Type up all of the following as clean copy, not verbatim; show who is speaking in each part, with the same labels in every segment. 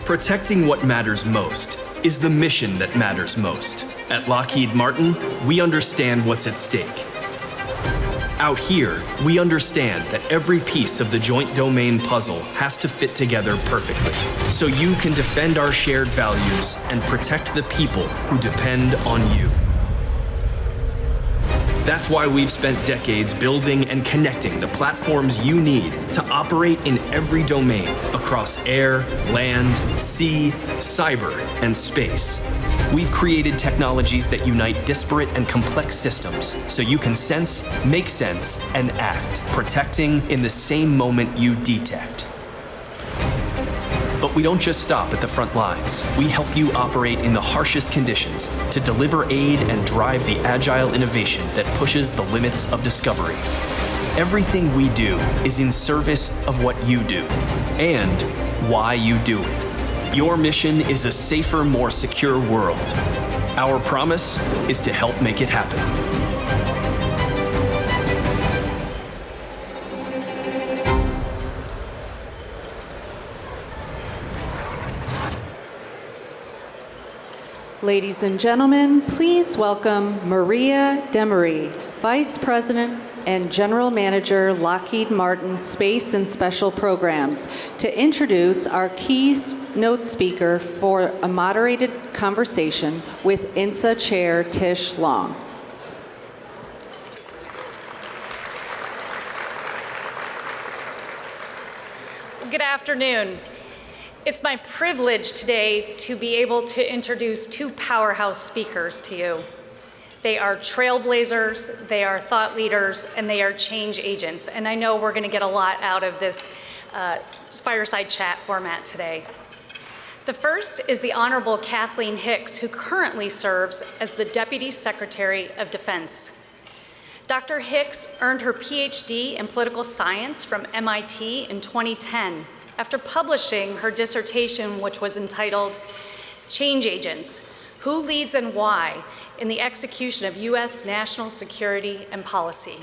Speaker 1: Protecting what matters most is the mission that matters most. At Lockheed Martin, we understand what's at stake. Out here, we understand that every piece of the joint domain puzzle has to fit together perfectly, so you can defend our shared values and protect the people who depend on you. That's why we've spent decades building and connecting the platforms you need to operate in every domain across air, land, sea, cyber, and space. We've created technologies that unite disparate and complex systems so you can sense, make sense, and act, protecting in the same moment you detect. But we don't just stop at the front lines. We help you operate in the harshest conditions to deliver aid and drive the agile innovation that pushes the limits of discovery. Everything we do is in service of what you do and why you do it. Your mission is a safer, more secure world. Our promise is to help make it happen.
Speaker 2: Ladies and gentlemen, please welcome Maria Demery, Vice President and General Manager, Lockheed Martin Space and Special Programs, to introduce our keynote speaker for a moderated conversation with INSA Chair Tish Long.
Speaker 3: Good afternoon. It's my privilege today to be able to introduce two powerhouse speakers to you. They are trailblazers, they are thought leaders, and they are change agents. And I know we're going to get a lot out of this fireside chat format today. The first is the Honorable Kathleen Hicks, who currently serves as the Deputy Secretary of Defense. Dr. Hicks earned her PhD in political science from MIT in 2010. After publishing her dissertation, which was entitled Change Agents, Who Leads and Why in the Execution of U.S. National Security and Policy.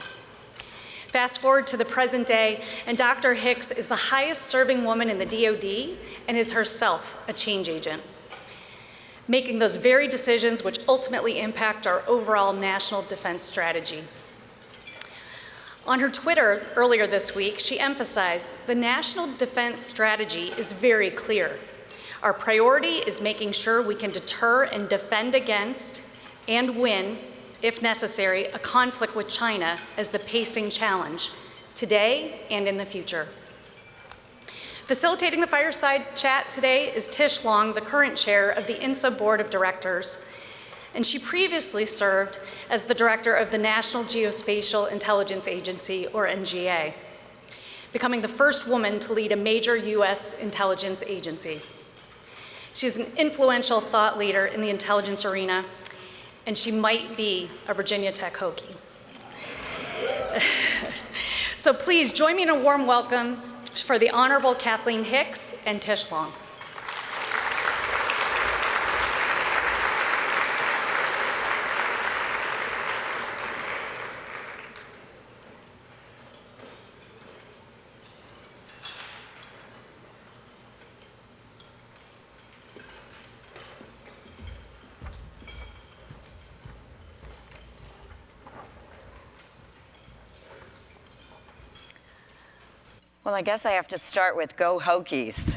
Speaker 3: Fast forward to the present day, and Dr. Hicks is the highest serving woman in the DoD and is herself a change agent, making those very decisions which ultimately impact our overall national defense strategy. On her Twitter earlier this week, she emphasized the national defense strategy is very clear. Our priority is making sure we can deter and defend against and win, if necessary, a conflict with China as the pacing challenge, today and in the future. Facilitating the fireside chat today is Tish Long, the current chair of the INSA Board of Directors, and she previously served as the director of the National Geospatial Intelligence Agency, or NGA, becoming the first woman to lead a major U.S. intelligence agency. She's an influential thought leader in the intelligence arena, and she might be a Virginia Tech Hokie. So please join me in a warm welcome for the Honorable Kathleen Hicks and Tish Long.
Speaker 4: Well, I guess I have to start with go Hokies.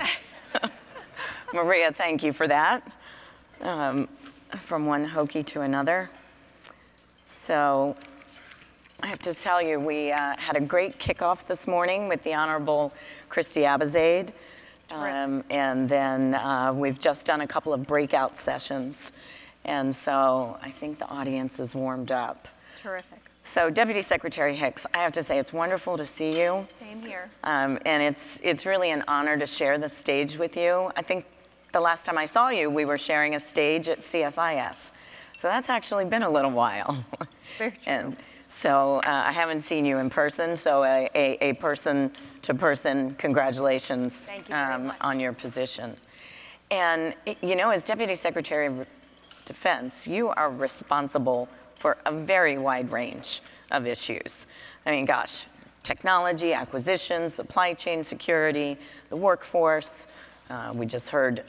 Speaker 4: Maria, thank you for that. From one Hokie to another. So I have to tell you, we had a great kickoff this morning with the Honorable Christy Abizaid. And then we've just done a couple of breakout sessions. And so I think the audience is warmed up.
Speaker 5: Terrific.
Speaker 4: So Deputy Secretary Hicks, I have to say it's wonderful to see you.
Speaker 5: Same here.
Speaker 4: And it's really an honor to share the stage with you. I think the last time I saw you, we were sharing a stage at CSIS. So that's actually been a little while.
Speaker 5: Very true.
Speaker 4: And so I haven't seen you in person, so a person-to-person congratulations
Speaker 5: Thank you very much.
Speaker 4: On your position. And you know, as Deputy Secretary of Defense, you are responsible for a very wide range of issues. I mean, gosh, technology, acquisitions, supply chain security, the workforce, we just heard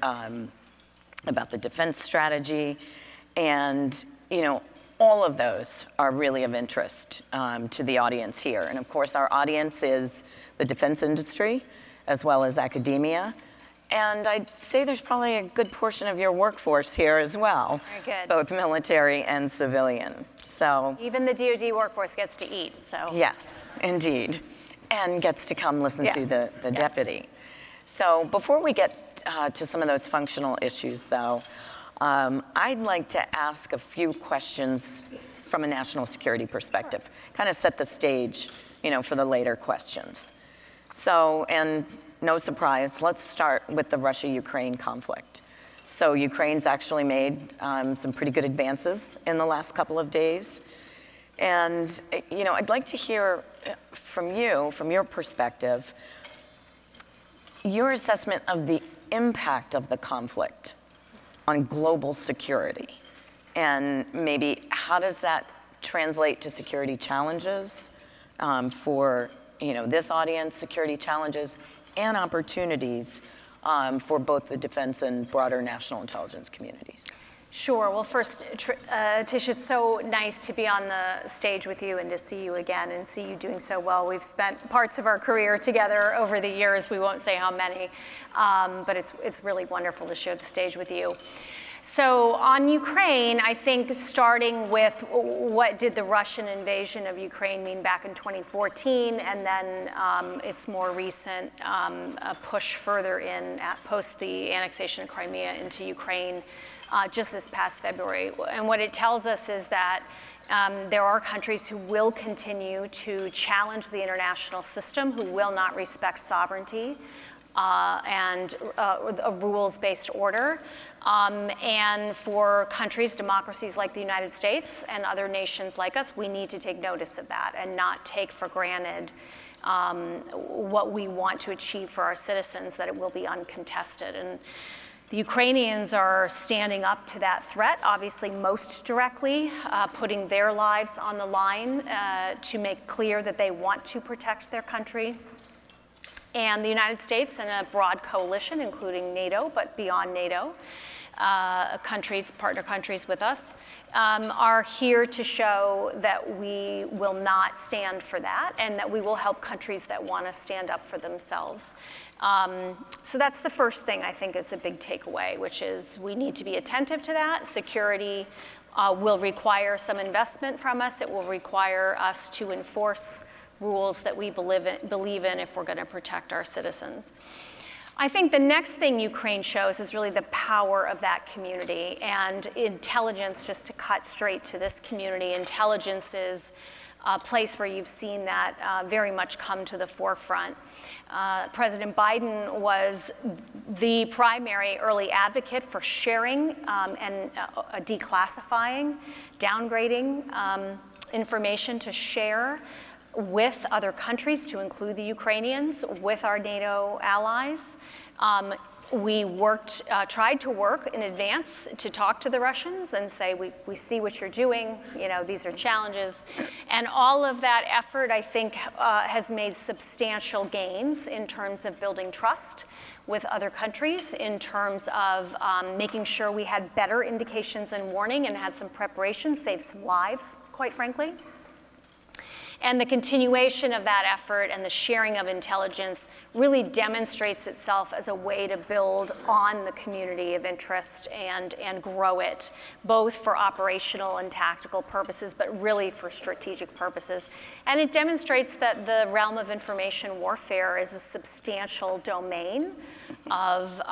Speaker 4: about the defense strategy, and all of those are really of interest to the audience here. And of course, our audience is the defense industry as well as academia. And I'd say there's probably a good portion of your workforce here as well.
Speaker 5: Very good.
Speaker 4: Both military and civilian. So
Speaker 5: even the DoD workforce gets to eat, so.
Speaker 4: yes, indeed. And gets to come listen to
Speaker 5: Yes.
Speaker 4: the
Speaker 5: Yes.
Speaker 4: deputy. So before we get to some of those functional issues, though, I'd like to ask a few questions from a national security perspective, kind of set the stage, for the later questions. So, and no surprise, let's start with the Russia-Ukraine conflict. So Ukraine's actually made some pretty good advances in the last couple of days. And, I'd like to hear from you, from your perspective, your assessment of the impact of the conflict on global security. And maybe how does that translate to security challenges for this audience, security challenges and opportunities for both the defense and broader national intelligence communities?
Speaker 5: Sure. Well, first, Tish, it's so nice to be on the stage with you and to see you again and see you doing so well. We've spent parts of our career together over the years. We won't say how many, but it's really wonderful to share the stage with you. So on Ukraine, I think starting with what did the Russian invasion of Ukraine mean back in 2014, and then its more recent push further in post the annexation of Crimea into Ukraine just this past February. And what it tells us is that there are countries who will continue to challenge the international system, who will not respect sovereignty and a rules-based order. And for countries, democracies like the United States and other nations like us, we need to take notice of that and not take for granted what we want to achieve for our citizens, that it will be uncontested. And the Ukrainians are standing up to that threat, obviously most directly, putting their lives on the line to make clear that they want to protect their country. And the United States and a broad coalition, including NATO, but beyond NATO, partner countries with us, are here to show that we will not stand for that and that we will help countries that want to stand up for themselves. So that's the first thing I think is a big takeaway, which is we need to be attentive to that. Security will require some investment from us. It will require us to enforce rules that we believe in if we're going to protect our citizens. I think the next thing Ukraine shows is really the power of that community and intelligence. Just to cut straight to this community, intelligence is a place where you've seen that very much come to the forefront. President Biden was the primary early advocate for sharing and declassifying, downgrading information to share with other countries, to include the Ukrainians, with our NATO allies. We tried to work in advance to talk to the Russians and say, we see what you're doing, these are challenges. And all of that effort, I think, has made substantial gains in terms of building trust with other countries, in terms of making sure we had better indications and warning and had some preparation, saved some lives, quite frankly. And the continuation of that effort and the sharing of intelligence really demonstrates itself as a way to build on the community of interest and grow it, both for operational and tactical purposes, but really for strategic purposes. And it demonstrates that the realm of information warfare is a substantial domain of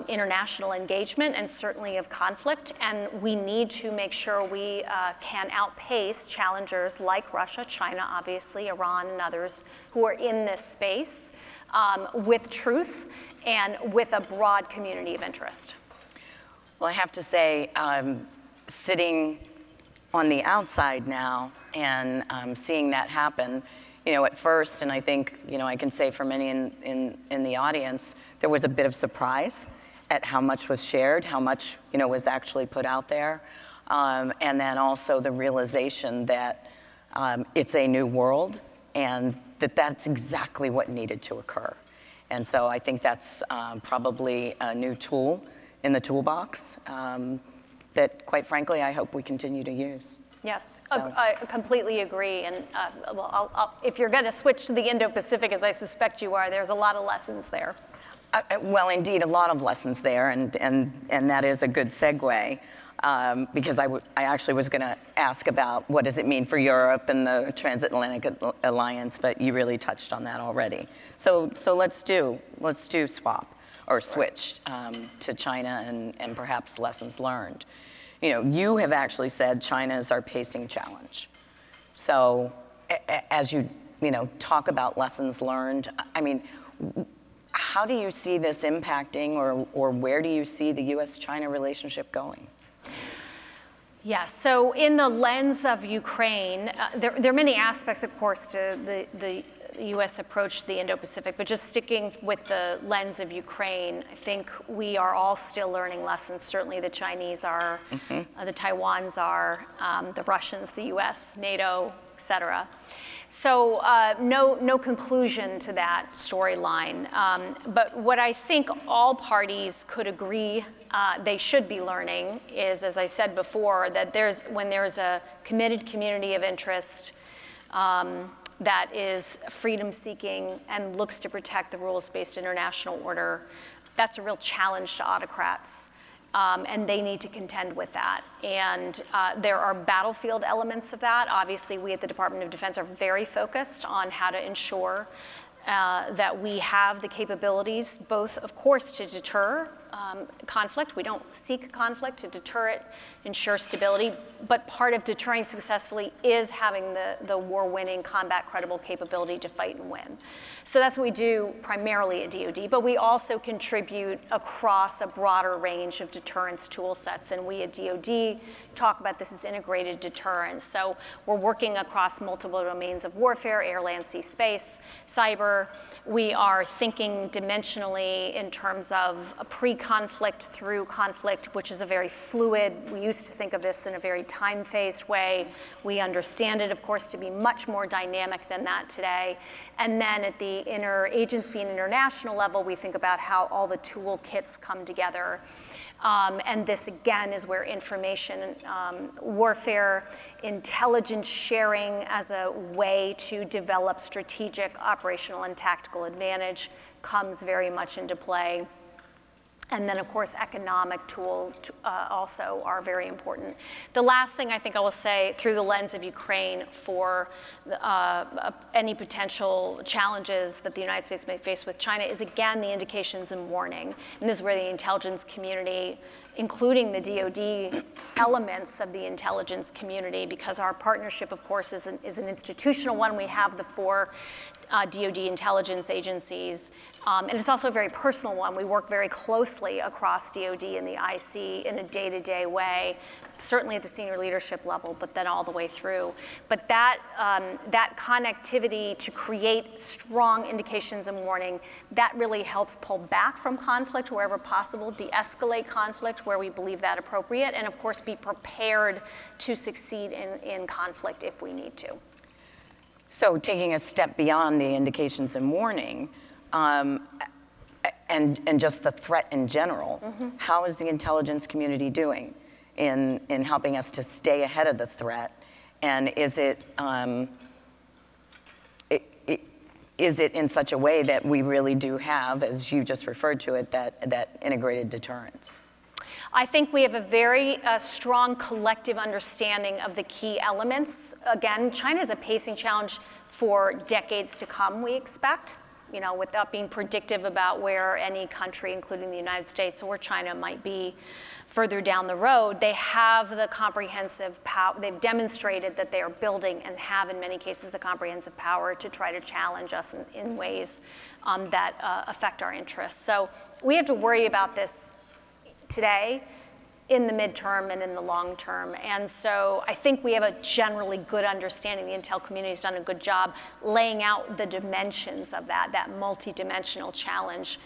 Speaker 5: international engagement and certainly of conflict. And we need to make sure we can outpace challengers like Russia, China, obviously, Iran, and others who are in this space with truth and with a broad community of interest.
Speaker 4: Well, I have to say, sitting on the outside now and seeing that happen, at first, and I think, I can say for many in the audience, there was a bit of surprise at how much was shared, how much, was actually put out there. And then also the realization that it's a new world and that's exactly what needed to occur. And so I think that's probably a new tool in the toolbox that, quite frankly, I hope we continue to use.
Speaker 5: Yes,
Speaker 4: So.
Speaker 5: I completely agree. And if you're going to switch to the Indo-Pacific, as I suspect you are, there's a lot of lessons there.
Speaker 4: Well, indeed, a lot of lessons there, and that is a good segue, because I actually was going to ask about what does it mean for Europe and the Transatlantic Alliance, but you really touched on that already. So let's do swap or switch to China and perhaps lessons learned. You have actually said China is our pacing challenge. So as you talk about lessons learned, I mean, how do you see this impacting, or where do you see the U.S.-China relationship going?
Speaker 5: Yes, so in the lens of Ukraine, there are many aspects, of course, to the U.S. approach to the Indo-Pacific, but just sticking with the lens of Ukraine, I think we are all still learning lessons. Certainly the Chinese are, the Taiwans are, the Russians, the U.S., NATO, et cetera. So no conclusion to that storyline. But what I think all parties could agree they should be learning is, as I said before, that when there's a committed community of interest that is freedom-seeking and looks to protect the rules-based international order, that's a real challenge to autocrats. And they need to contend with that. And there are battlefield elements of that. Obviously, we at the Department of Defense are very focused on how to ensure that we have the capabilities, both, of course, to deter conflict. We don't seek conflict, to deter it, ensure stability. But part of deterring successfully is having the war-winning, combat-credible capability to fight and win. So that's what we do primarily at DoD. But we also contribute across a broader range of deterrence tool sets. And we at DoD talk about this as integrated deterrence. So we're working across multiple domains of warfare: air, land, sea, space, cyber. We are thinking dimensionally in terms of a pre-conflict through conflict, which is a very fluid. We used to think of this in a very time-phased way. We understand it, of course, to be much more dynamic than that today. And then at the interagency and international level, we think about how all the toolkits come together. And this, again, is where information warfare, intelligence sharing as a way to develop strategic, operational, and tactical advantage comes very much into play. And then, of course, economic tools also are very important. The last thing I think I will say through the lens of Ukraine for any potential challenges that the United States may face with China is, again, the indications and warning. And this is where the intelligence community, including the DoD elements of the intelligence community, because our partnership, of course, is an institutional one. We have the 4 DoD intelligence agencies, and it's also a very personal one. We work very closely across DoD and the IC in a day-to-day way, certainly at the senior leadership level, but then all the way through. But that connectivity to create strong indications and warning, that really helps pull back from conflict wherever possible, de-escalate conflict where we believe that appropriate, and of course be prepared to succeed in conflict if we need to.
Speaker 4: So taking a step beyond the indications and warning, and just the threat in general, how is the intelligence community doing in helping us to stay ahead of the threat? And is it in such a way that we really do have, as you just referred to it, that integrated deterrence?
Speaker 5: I think we have a very strong collective understanding of the key elements. Again, China is a pacing challenge for decades to come, we expect, without being predictive about where any country, including the United States or China, might be further down the road. They have the comprehensive power. They've demonstrated that they are building and have, in many cases, the comprehensive power to try to challenge us in ways that affect our interests. So we have to worry about this today, in the midterm, and in the long term. And so I think we have a generally good understanding. The intel community has done a good job laying out the dimensions of that multidimensional challenge,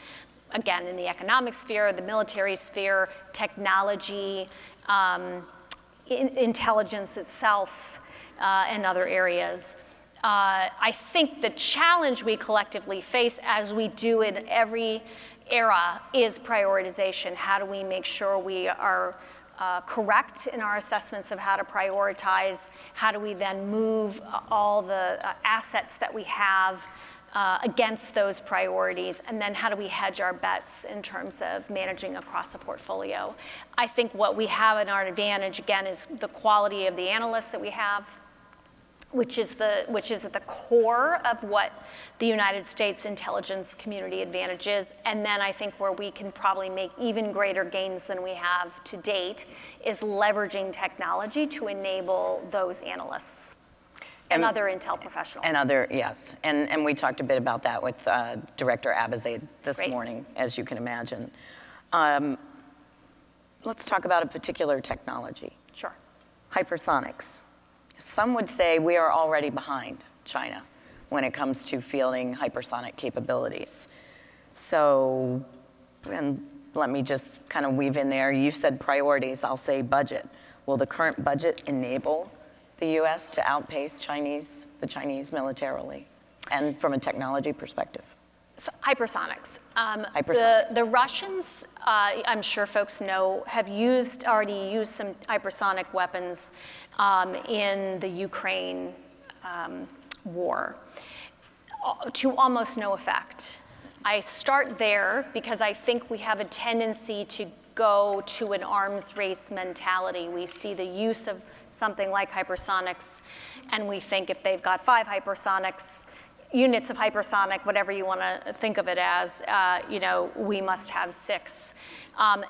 Speaker 5: again, in the economic sphere, the military sphere, technology, intelligence itself, and other areas. I think the challenge we collectively face, as we do in every era, is prioritization. How do we make sure we are correct in our assessments of how to prioritize? How do we then move all the assets that we have against those priorities? And then how do we hedge our bets in terms of managing across a portfolio? I think what we have in our advantage, again, is the quality of the analysts that we have, which is at the core of what the United States intelligence community advantage is. And then I think where we can probably make even greater gains than we have to date is leveraging technology to enable those analysts and other intel professionals.
Speaker 4: Yes. And we talked a bit about that with Director Abizade this
Speaker 5: Great.
Speaker 4: morning, as you can imagine. Let's talk about a particular technology.
Speaker 5: Sure.
Speaker 4: Hypersonics. Some would say we are already behind China when it comes to fielding hypersonic capabilities. So, and let me just kind of weave in there. You said priorities, I'll say budget. Will the current budget enable the U.S. to outpace the Chinese militarily and from a technology perspective?
Speaker 5: So, hypersonics.
Speaker 4: Hypersonics.
Speaker 5: The Russians, I'm sure folks know, have already used some hypersonic weapons in the Ukraine war to almost no effect. I start there because I think we have a tendency to go to an arms race mentality. We see the use of something like hypersonics, and we think if they've got 5 hypersonics, units of hypersonic, whatever you want to think of it as, we must have 6.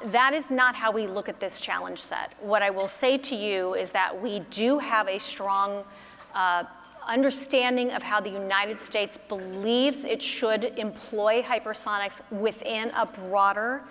Speaker 5: That is not how we look at this challenge set. What I will say to you is that we do have a strong understanding of how the United States believes it should employ hypersonics within a broader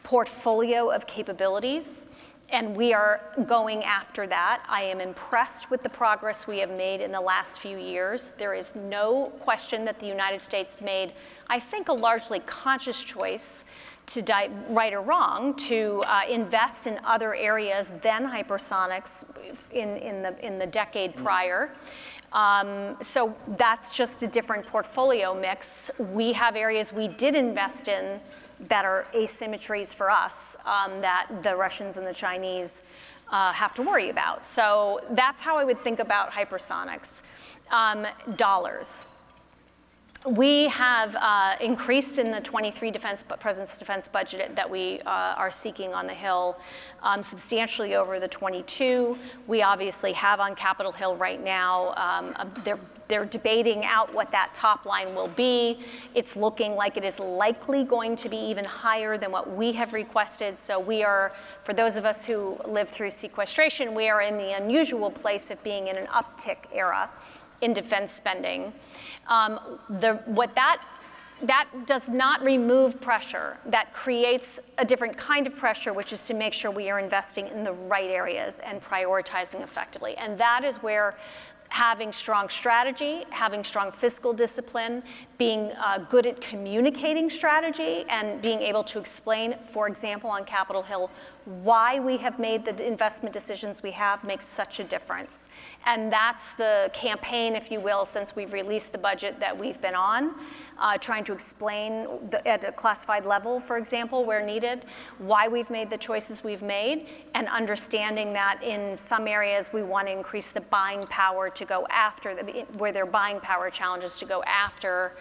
Speaker 5: portfolio of capabilities. And we are going after that. I am impressed with the progress we have made in the last few years. There is no question that the United States made, I think, a largely conscious choice to, right or wrong, to invest in other areas than hypersonics in the decade prior. So that's just a different portfolio mix. We have areas we did invest in that are asymmetries for us that the Russians and the Chinese have to worry about. So that's how I would think about hypersonics. Dollars. We have increased in the 23 President's Defense budget that we are seeking on the Hill substantially over the 22. We obviously have on Capitol Hill right now, they're debating out what that top line will be. It's looking like it is likely going to be even higher than what we have requested. So we are, for those of us who lived through sequestration, we are in the unusual place of being in an uptick era in defense spending. That does not remove pressure. That creates a different kind of pressure, which is to make sure we are investing in the right areas and prioritizing effectively. And that is where having strong strategy, having strong fiscal discipline, being good at communicating strategy, and being able to explain, for example, on Capitol Hill, why we have made the investment decisions we have makes such a difference. And that's the campaign, if you will, since we've released the budget that we've been on, trying to explain at a classified level, for example, where needed, why we've made the choices we've made, and understanding that in some areas we want to increase the buying power to go after, where there are buying power challenges, to go after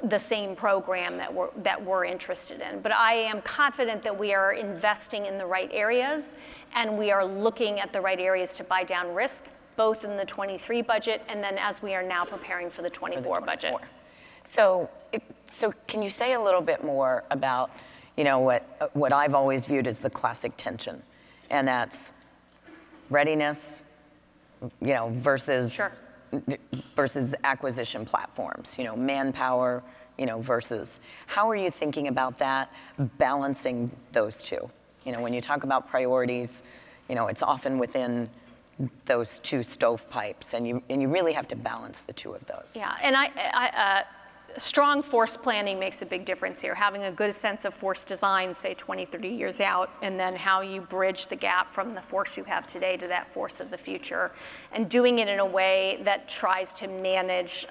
Speaker 5: the same program that we're interested in. But I am confident that we are investing in the right areas, and we are looking at the right areas to buy down risk, both in the 23 budget and then as we are now preparing for the 24 budget.
Speaker 4: So can you say a little bit more about, what I've always viewed as the classic tension, and that's readiness, versus
Speaker 5: Sure.
Speaker 4: versus acquisition platforms, manpower, versus, how are you thinking about that, balancing those two? When you talk about priorities, it's often within those two stovepipes, and you really have to balance the two of those.
Speaker 5: Yeah, and strong force planning makes a big difference here. Having a good sense of force design, say 20, 30 years out, and then how you bridge the gap from the force you have today to that force of the future, and doing it in a way that tries to manage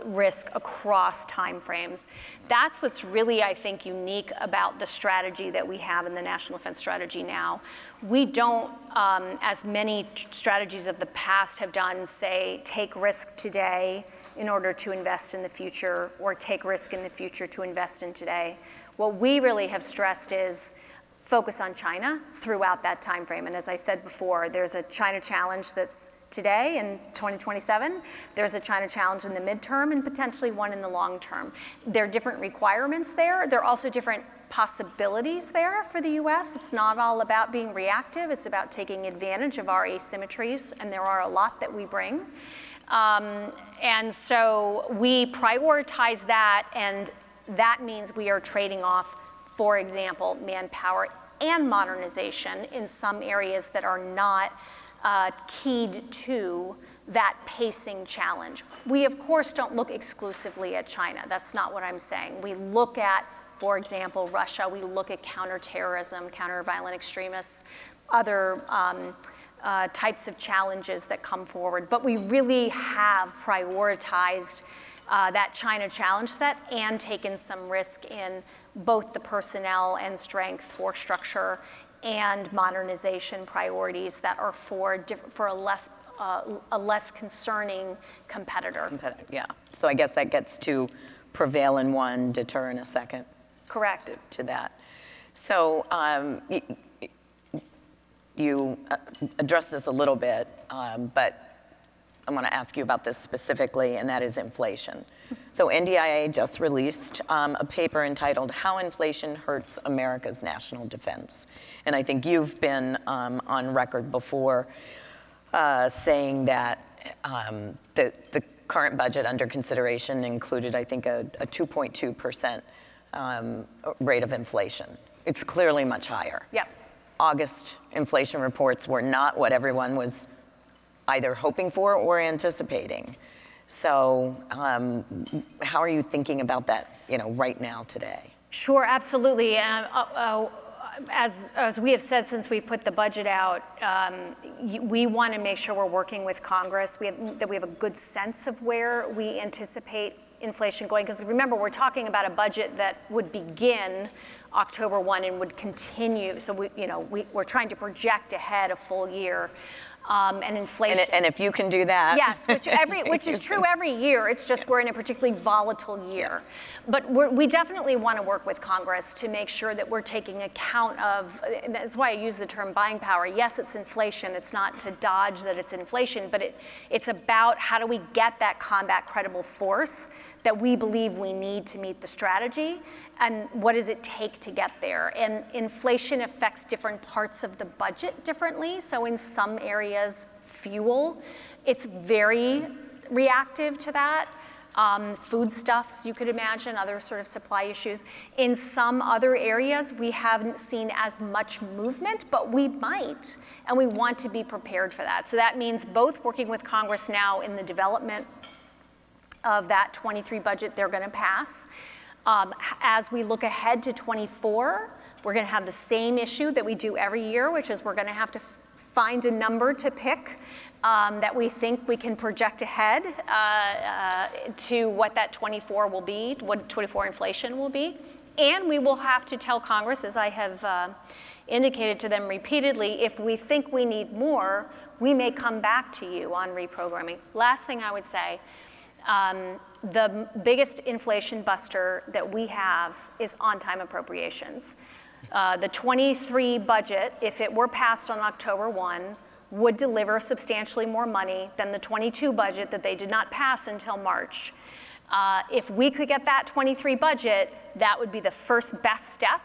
Speaker 5: risk across timeframes. That's what's really, I think, unique about the strategy that we have in the National Defense Strategy now. We don't, as many strategies of the past have done, say, take risk today in order to invest in the future, or take risk in the future to invest in today. What we really have stressed is focus on China throughout that time frame. And as I said before, there's a China challenge that's today in 2027. There's a China challenge in the midterm and potentially one in the long term. There are different requirements there. There are also different possibilities there for the US. It's not all about being reactive. It's about taking advantage of our asymmetries, and there are a lot that we bring. And so we prioritize that, and that means we are trading off, for example, manpower and modernization in some areas that are not keyed to that pacing challenge. We, of course, don't look exclusively at China. That's not what I'm saying. We look at, for example, Russia. We look at counterterrorism, counter-violent extremists, other types of challenges that come forward. But we really have prioritized that China challenge set and taken some risk in both the personnel and strength, force structure, and modernization priorities that are for a less concerning competitor.
Speaker 4: Yeah. So I guess that gets to prevail in one, deter in a second.
Speaker 5: Correct.
Speaker 4: To that. So you addressed this a little bit, but I want to ask you about this specifically, and that is inflation. So NDIA just released a paper entitled How Inflation Hurts America's National Defense. And I think you've been on record before saying that the current budget under consideration included, I think, a 2.2% rate of inflation. It's clearly much higher.
Speaker 5: Yep.
Speaker 4: August inflation reports were not what everyone was either hoping for or anticipating. So how are you thinking about that, right now today?
Speaker 5: Sure, absolutely. As we have said since we put the budget out, we want to make sure we're working with Congress, that we have a good sense of where we anticipate inflation going. Because remember, we're talking about a budget that would begin October 1 and would continue. So we're trying to project ahead a full year. And inflation.
Speaker 4: And if you can do that.
Speaker 5: Yes, which is true every year. It's just we're in a particularly volatile year.
Speaker 4: Yes.
Speaker 5: But we definitely want to work with Congress to make sure that we're taking account of, and that's why I use the term buying power. Yes, it's inflation. It's not to dodge that it's inflation, but it's about how do we get that combat credible force that we believe we need to meet the strategy, and what does it take to get there? And inflation affects different parts of the budget differently. So in some areas, fuel, it's very reactive to that. Foodstuffs, you could imagine, other sort of supply issues. In some other areas, we haven't seen as much movement, but we might, and we want to be prepared for that. So that means both working with Congress now in the development of that 23 budget they're going to pass. As we look ahead to 24, we're going to have the same issue that we do every year, which is we're going to have to find a number to pick that we think we can project ahead to what that 24 will be, what 24 inflation will be. And we will have to tell Congress, as I have indicated to them repeatedly, if we think we need more, we may come back to you on reprogramming. Last thing I would say, the biggest inflation buster that we have is on-time appropriations. The 23 budget, if it were passed on October 1, would deliver substantially more money than the 22 budget that they did not pass until March. If we could get that 23 budget, that would be the first best step,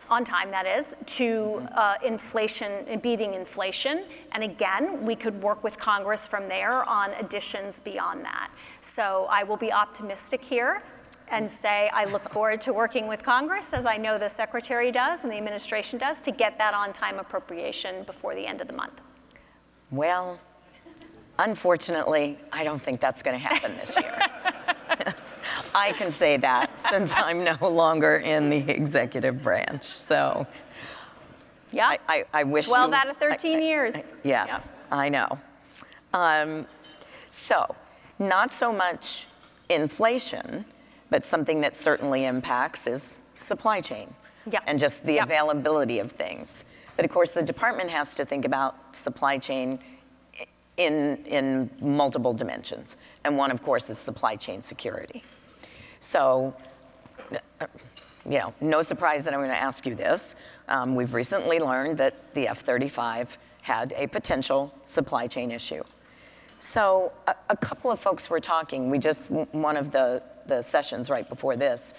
Speaker 5: on time that is, to inflation, beating inflation. And again, we could work with Congress from there on additions beyond that. So I will be optimistic here and say I look forward to working with Congress, as I know the Secretary does and the administration does, to get that on-time appropriation before the end of the month.
Speaker 4: Well, unfortunately, I don't think that's going to happen this year. I can say that since I'm no longer in the executive branch. So
Speaker 5: Yeah.
Speaker 4: I wish
Speaker 5: 12
Speaker 4: you,
Speaker 5: out of 13 years.
Speaker 4: Yes,
Speaker 5: Yep.
Speaker 4: I know. So not so much inflation, but something that certainly impacts is supply chain.
Speaker 5: Yeah.
Speaker 4: And just the
Speaker 5: Yeah.
Speaker 4: availability of things. But of course, the department has to think about supply chain in multiple dimensions. And one, of course, is supply chain security. So, no surprise that I'm going to ask you this. We've recently learned that the F-35 had a potential supply chain issue. So a couple of folks were talking. One of the sessions right before this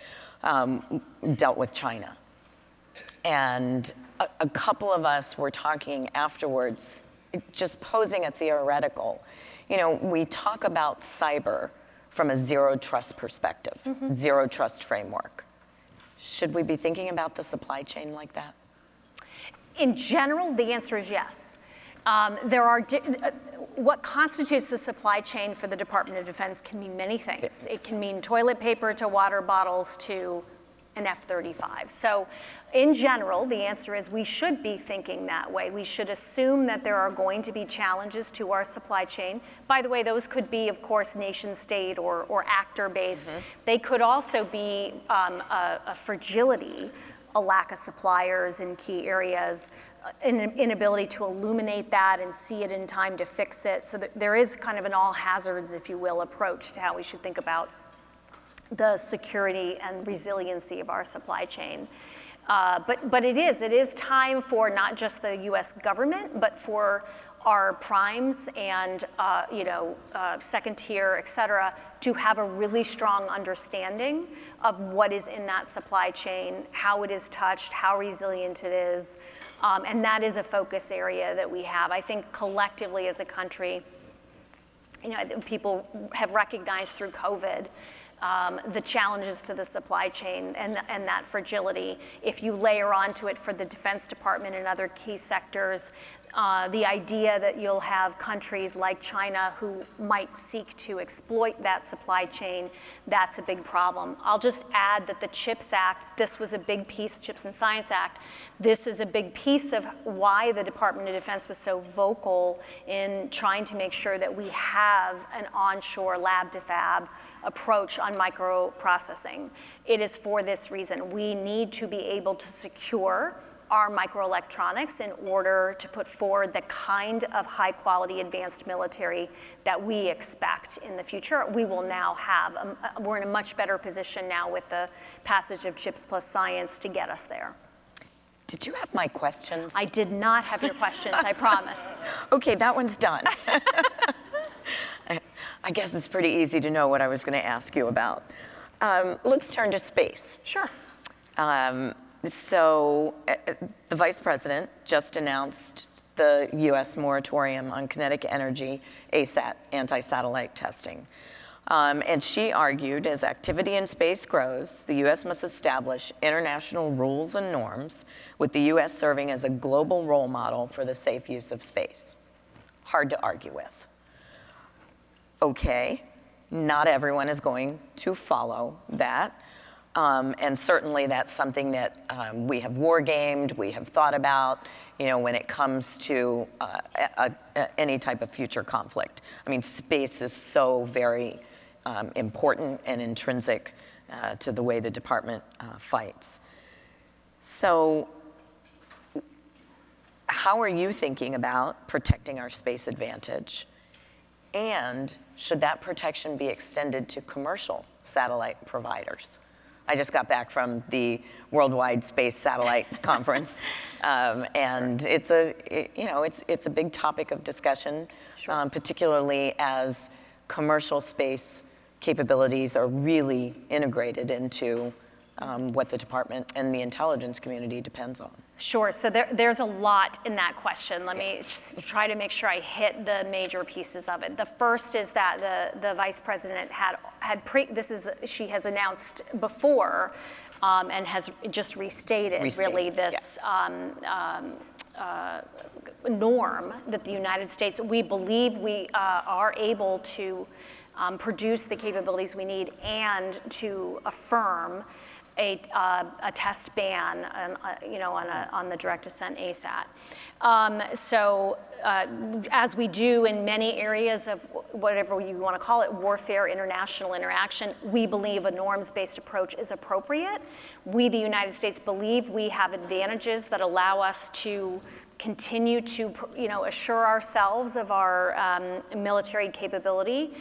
Speaker 4: dealt with China. And a couple of us were talking afterwards, just posing a theoretical. We talk about cyber from a zero trust perspective, zero trust framework. Should we be thinking about the supply chain like that?
Speaker 5: In general, the answer is yes. What constitutes the supply chain for the Department of Defense can mean many things. It can mean toilet paper to water bottles to an F-35. So in general, the answer is we should be thinking that way. We should assume that there are going to be challenges to our supply chain. By the way, those could be, of course, nation state or actor-based. They could also be a fragility, a lack of suppliers in key areas, an inability to illuminate that and see it in time to fix it. So there is kind of an all hazards, if you will, approach to how we should think about the security and resiliency of our supply chain. But it is time for not just the US government, but for our primes and second tier, et cetera, to have a really strong understanding of what is in that supply chain, how it is touched, how resilient it is. And that is a focus area that we have. I think collectively as a country, people have recognized through COVID the challenges to the supply chain and that fragility. If you layer onto it for the Defense Department and other key sectors, the idea that you'll have countries like China who might seek to exploit that supply chain, that's a big problem. I'll just add that the CHIPS Act, this was a big piece, CHIPS and Science Act, this is a big piece of why the Department of Defense was so vocal in trying to make sure that we have an onshore lab to fab approach on microprocessing. It is for this reason. We need to be able to secure our microelectronics in order to put forward the kind of high quality advanced military that we expect in the future. We will now have, we're in a much better position now with the passage of CHIPS plus Science to get us there.
Speaker 4: Did you have my questions?
Speaker 5: I did not have your questions, I promise.
Speaker 4: Okay, that one's done. I guess it's pretty easy to know what I was going to ask you about. Let's turn to space.
Speaker 5: Sure.
Speaker 4: So the Vice President just announced the U.S. moratorium on kinetic energy ASAT, anti-satellite testing. And she argued as activity in space grows, the U.S. must establish international rules and norms, with the U.S. serving as a global role model for the safe use of space. Hard to argue with. Okay, not everyone is going to follow that. And certainly that's something that we have war-gamed, we have thought about, when it comes to any type of future conflict. I mean, space is so very important and intrinsic to the way the department fights. So how are you thinking about protecting our space advantage? And should that protection be extended to commercial satellite providers? I just got back from the Worldwide Space Satellite Conference, and sure. It's a big topic of discussion, sure. Particularly as commercial space capabilities are really integrated into what the department and the intelligence community depends on.
Speaker 5: Sure, so there's a lot in that question. Let me try to make sure I hit the major pieces of it. The first is that the Vice President she has announced before and has just restated really this norm that the United States, we believe we are able to produce the capabilities we need, and to affirm a test ban on the direct ascent ASAT. As we do in many areas of whatever you want to call it, warfare, international interaction, we believe a norms-based approach is appropriate. We, the United States, believe we have advantages that allow us to continue to assure ourselves of our military capability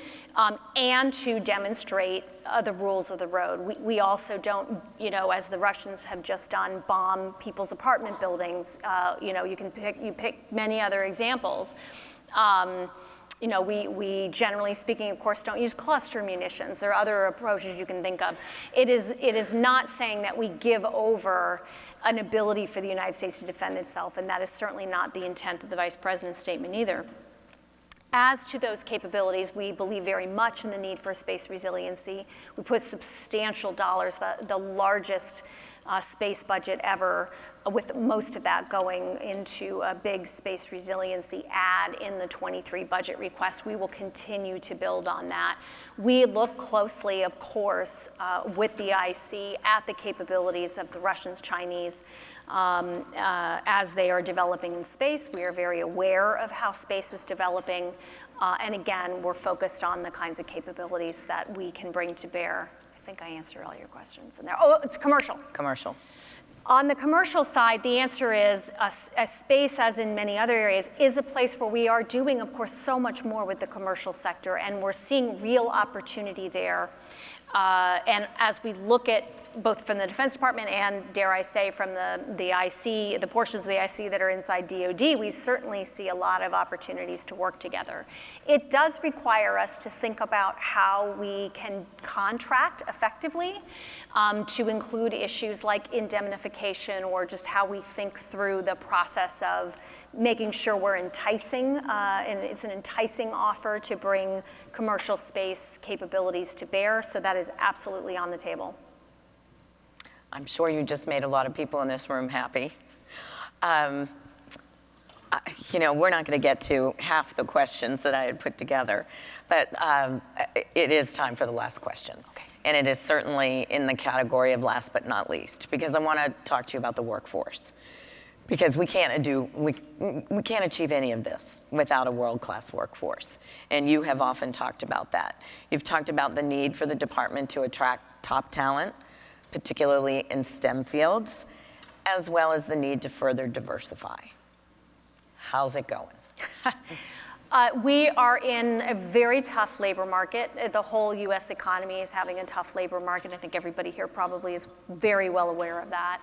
Speaker 5: and to demonstrate the rules of the road. We also don't, as the Russians have just done, bomb people's apartment buildings. You pick many other examples. We generally speaking, of course, don't use cluster munitions. There are other approaches you can think of. It is not saying that we give over an ability for the United States to defend itself, and that is certainly not the intent of the Vice President's statement either. As to those capabilities, we believe very much in the need for space resiliency. We put substantial dollars, the largest space budget ever, with most of that going into a big space resiliency add in the 23 budget request. We will continue to build on that. We look closely, of course, with the IC at the capabilities of the Russians, Chinese, as they are developing in space. We are very aware of how space is developing. And again, we're focused on the kinds of capabilities that we can bring to bear. I think I answered all your questions in there. Oh, it's commercial.
Speaker 4: Commercial.
Speaker 5: On the commercial side, the answer is space, as in many other areas, is a place where we are doing, of course, so much more with the commercial sector, and we're seeing real opportunity there. And as we look at both from the Defense Department and, dare I say, from the IC, the portions of the IC that are inside DoD, we certainly see a lot of opportunities to work together. It does require us to think about how we can contract effectively to include issues like indemnification, or just how we think through the process of making sure we're enticing, and it's an enticing offer to bring commercial space capabilities to bear. So that is absolutely on the table.
Speaker 4: I'm sure you just made a lot of people in this room happy. We're not going to get to half the questions that I had put together, but it is time for the last question.
Speaker 5: Okay.
Speaker 4: And it is certainly in the category of last but not least, because I want to talk to you about the workforce. Because we can't achieve any of this without a world-class workforce. And you have often talked about that. You've talked about the need for the department to attract top talent, particularly in STEM fields, as well as the need to further diversify. How's it going?
Speaker 5: We are in a very tough labor market. The whole U.S. economy is having a tough labor market. I think everybody here probably is very well aware of that.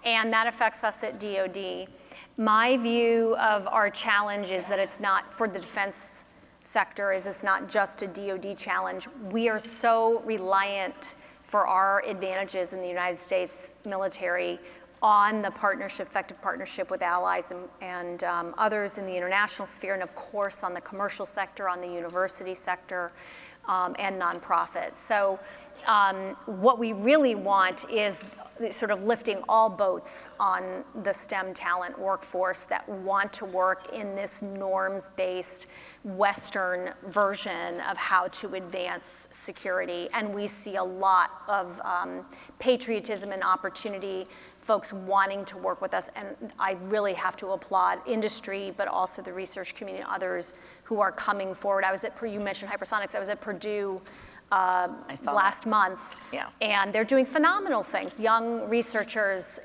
Speaker 5: And that affects us at DoD. My view of our challenge is that it's not, for the defense sector, it's not just a DoD challenge. We are so reliant for our advantages in the United States military on the effective partnership with allies and others in the international sphere, and of course on the commercial sector, on the university sector, and nonprofits. So what we really want is sort of lifting all boats on the STEM talent workforce that want to work in this norms-based Western version of how to advance security. And we see a lot of patriotism and opportunity, folks wanting to work with us. And I really have to applaud industry, but also the research community and others who are coming forward. You mentioned hypersonics. I was at Purdue last month,
Speaker 4: yeah.
Speaker 5: And they're doing phenomenal things. Young researchers,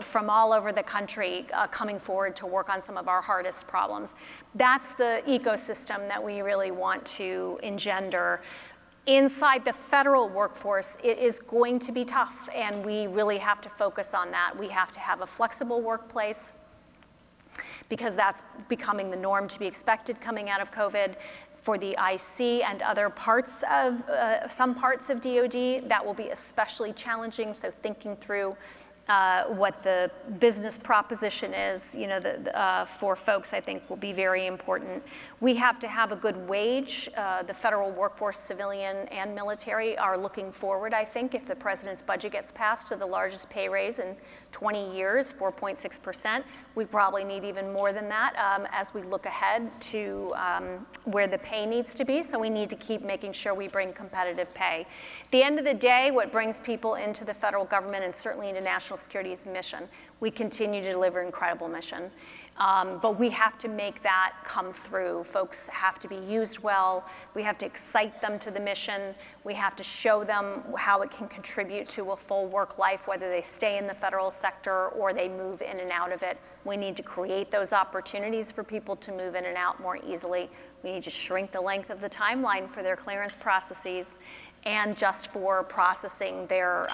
Speaker 5: from all over the country coming forward to work on some of our hardest problems. That's the ecosystem that we really want to engender. Inside the federal workforce, it is going to be tough, and we really have to focus on that. We have to have a flexible workplace, because that's becoming the norm to be expected coming out of COVID. For the IC and other parts of, some parts of DoD, that will be especially challenging. So thinking through what the business proposition is, for folks, I think will be very important. We have to have a good wage. The federal workforce, civilian and military, are looking forward, I think, if the president's budget gets passed, to the largest pay raise in 20 years, 4.6%. We probably need even more than that as we look ahead to where the pay needs to be. So we need to keep making sure we bring competitive pay. At the end of the day, what brings people into the federal government and certainly into national security is mission. We continue to deliver incredible mission. But we have to make that come through. Folks have to be used well. We have to excite them to the mission. We have to show them how it can contribute to a full work life, whether they stay in the federal sector or they move in and out of it. We need to create those opportunities for people to move in and out more easily. We need to shrink the length of the timeline for their clearance processes and just for processing their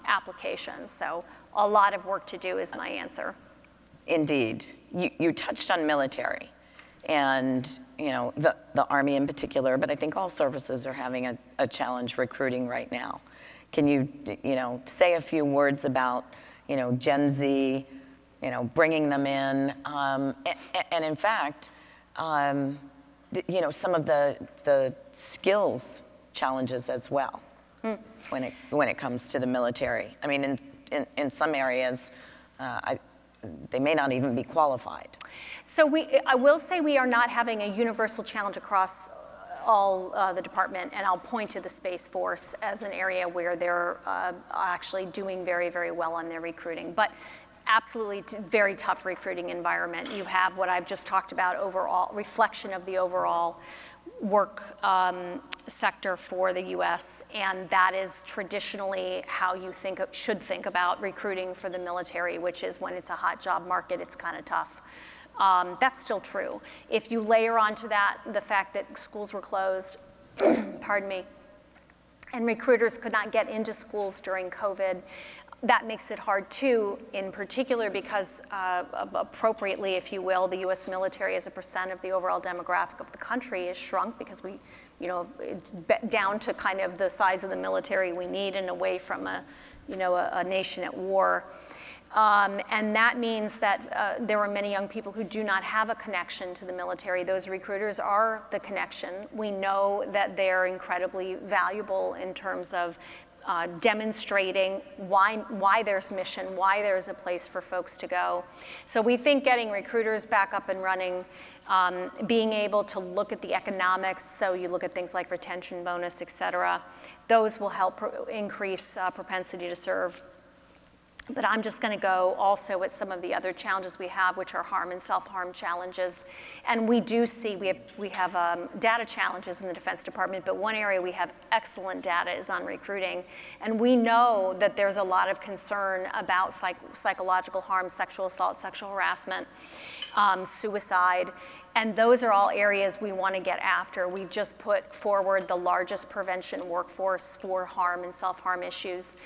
Speaker 5: applications. So a lot of work to do is my answer.
Speaker 4: Indeed. You touched on military and the Army in particular, but I think all services are having a challenge recruiting right now. Can you say a few words about Gen Z, bringing them in, and in fact, some of the skills challenges as well when it comes to the military. I mean, in some areas, they may not even be qualified.
Speaker 5: So I will say we are not having a universal challenge across all the department, and I'll point to the Space Force as an area where they're actually doing very, very well on their recruiting. But absolutely very tough recruiting environment. You have what I've just talked about, overall reflection of the overall work sector for the U.S., and that is traditionally how you should think about recruiting for the military, which is when it's a hot job market, it's kind of tough. That's still true. If you layer onto that the fact that schools were closed, pardon me, and recruiters could not get into schools during COVID, that makes it hard too, in particular because appropriately, if you will, the U.S. military as a percent of the overall demographic of the country is shrunk because we, it's down to kind of the size of the military we need and away from a nation at war. And that means that there are many young people who do not have a connection to the military. Those recruiters are the connection. We know that they're incredibly valuable in terms of demonstrating why there's mission, why there's a place for folks to go. So we think getting recruiters back up and running, being able to look at the economics, so you look at things like retention bonus, et cetera, those will help increase propensity to serve. But I'm just going to go also with some of the other challenges we have, which are harm and self-harm challenges. And we do see, we have data challenges in the Defense Department, but one area we have excellent data is on recruiting. And we know that there's a lot of concern about psychological harm, sexual assault, sexual harassment, suicide. And those are all areas we want to get after. We've just put forward the largest prevention workforce for harm and self-harm issues,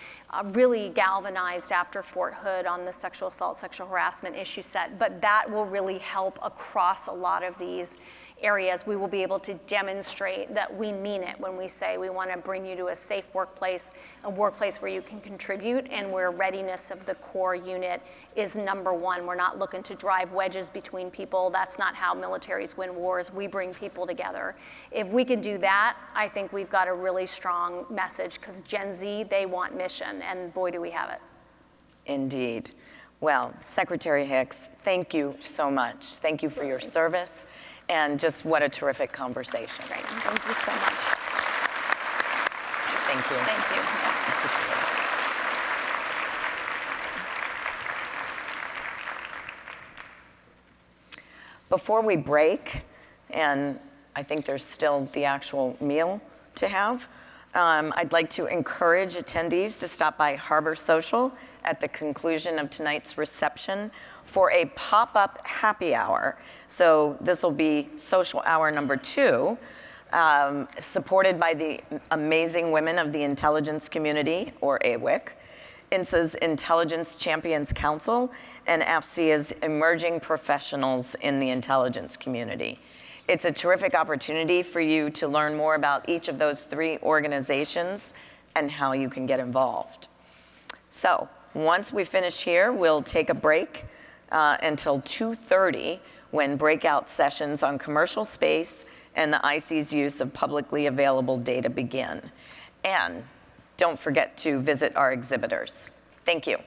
Speaker 5: really galvanized after Fort Hood on the sexual assault, sexual harassment issue set. But that will really help across a lot of these areas. We will be able to demonstrate that we mean it when we say we want to bring you to a safe workplace, a workplace where you can contribute and where readiness of the core unit is number one. We're not looking to drive wedges between people. That's not how militaries win wars. We bring people together. If we can do that, I think we've got a really strong message, because Gen Z, they want mission, and boy, do we have it.
Speaker 4: Indeed. Well, Secretary Hicks, thank you so much. Thank you for your service. And just what a terrific conversation.
Speaker 5: Great. Thank you so much.
Speaker 4: Thank you.
Speaker 5: Thank you.
Speaker 4: Before we break, and I think there's still the actual meal to have, I'd like to encourage attendees to stop by Harbor Social at the conclusion of tonight's reception for a pop-up happy hour. So this will be social hour number 2, supported by the amazing women of the intelligence community, or AWIC, INSA's Intelligence Champions Council, and AFCEA's emerging professionals in the intelligence community. It's a terrific opportunity for you to learn more about each of those 3 organizations and how you can get involved. So once we finish here, we'll take a break until 2:30, when breakout sessions on commercial space and the IC's use of publicly available data begin. And don't forget to visit our exhibitors. Thank you.